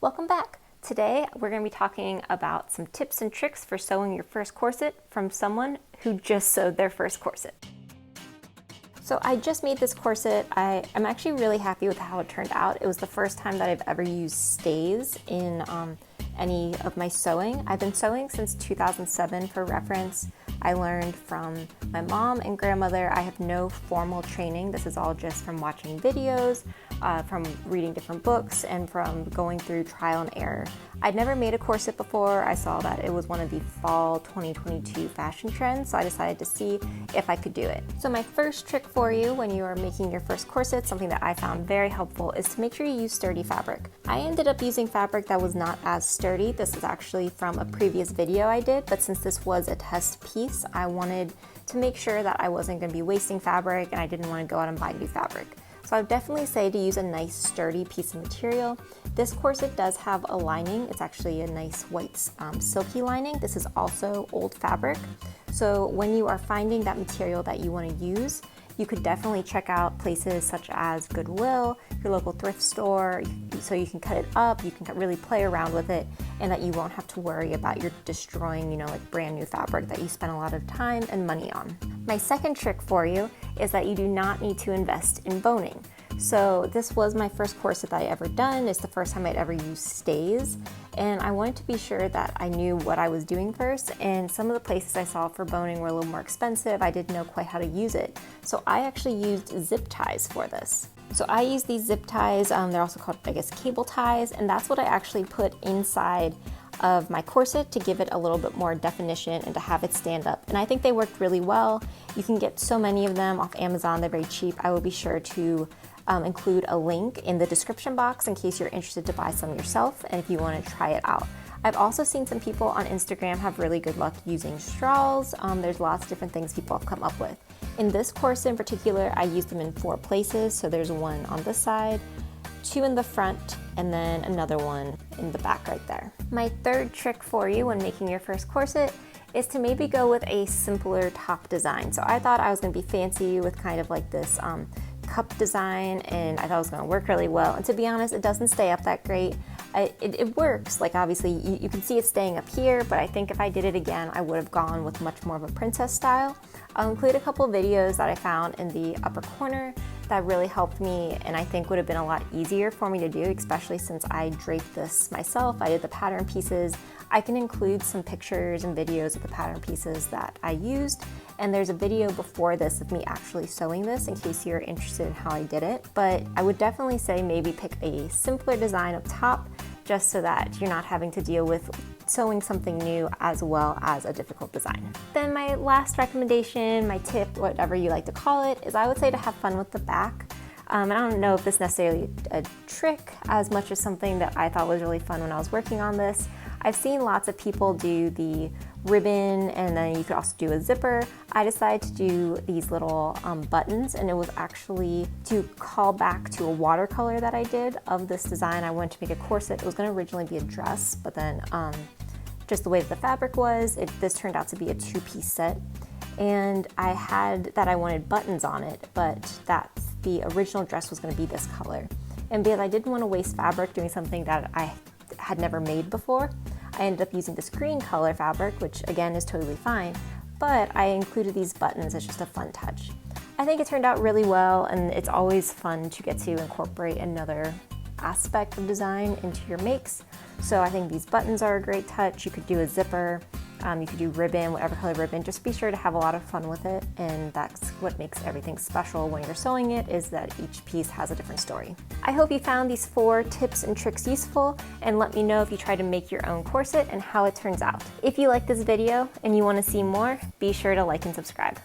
Welcome back. Today we're going to be talking about some tips and tricks for sewing your first corset from someone who just sewed their first corset. So I just made this corset. I'm actually really happy with how it turned out. It was the first time that I've ever used stays in any of my sewing. I've been sewing since 2007 for reference. I learned from my mom and grandmother. I have no formal training. This is all just from watching videos, from reading different books, and from going through trial and error. I'd never made a corset before. I saw that it was one of the fall 2022 fashion trends, so I decided to see if I could do it. So my first trick for you when you are making your first corset, something that I found very helpful, is to make sure you use sturdy fabric. I ended up using fabric that was not as sturdy. This is actually from a previous video I did, but since this was a test piece, I wanted to make sure that I wasn't going to be wasting fabric and I didn't want to go out and buy new fabric. So I would definitely say to use a nice sturdy piece of material. This corset does have a lining. It's actually a nice white silky lining. This is also old fabric. So when you are finding that material that you want to use, you could definitely check out places such as Goodwill, your local thrift store, so you can cut it up, you can really play around with it, and that you won't have to worry about you're destroying, like brand new fabric that you spent a lot of time and money on. My second trick for you is that you do not need to invest in boning. So this was my first corset that I ever done. It's the first time I'd ever used stays, and I wanted to be sure that I knew what I was doing first, and some of the places I saw for boning were a little more expensive. I didn't know quite how to use it. So I actually used zip ties for this. So I use these zip ties, they're also called, I guess, cable ties, and that's what I actually put inside of my corset to give it a little bit more definition and to have it stand up. And I think they worked really well. You can get so many of them off Amazon, they're very cheap. I will be sure to include a link in the description box in case you're interested to buy some yourself and if you want to try it out. I've also seen some people on Instagram have really good luck using straws. There's lots of different things people have come up with. In this corset in particular, I used them in 4 places. So there's one on this side, 2 in the front, and then another one in the back right there. My third trick for you when making your first corset is to maybe go with a simpler top design. So I thought I was going to be fancy with kind of like this cup design, and I thought it was going to work really well. And to be honest, it doesn't stay up that great. It works, like obviously you can see it staying up here, but I think if I did it again, I would have gone with much more of a princess style. I'll include a couple videos that I found in the upper corner that really helped me and I think would have been a lot easier for me to do, especially since I draped this myself. I did the pattern pieces. I can include some pictures and videos of the pattern pieces that I used, and there's a video before this of me actually sewing this in case you're interested in how I did it. But I would definitely say maybe pick a simpler design up top just so that you're not having to deal with sewing something new as well as a difficult design. Then my last recommendation, my tip, whatever you like to call it, is I would say to have fun with the back. I don't know if this is necessarily a trick as much as something that I thought was really fun when I was working on this. I've seen lots of people do the ribbon and then you could also do a zipper. I decided to do these little buttons, and it was actually to call back to a watercolor that I did of this design. I wanted to make a corset. It was going to originally be a dress, but then just the way that the fabric was, this turned out to be a 2-piece set. And I had that I wanted buttons on it, but the original dress was going to be this color. And because I didn't want to waste fabric doing something that I had never made before, I ended up using this green color fabric, which again is totally fine, but I included these buttons as just a fun touch. I think it turned out really well, and it's always fun to get to incorporate another aspect of design into your makes. So I think these buttons are a great touch. You could do a zipper, you could do ribbon, whatever color ribbon. Just be sure to have a lot of fun with it, and that's what makes everything special when you're sewing it, is that each piece has a different story. I hope you found these 4 tips and tricks useful, and let me know if you try to make your own corset and how it turns out. If you like this video and you want to see more, be sure to like and subscribe.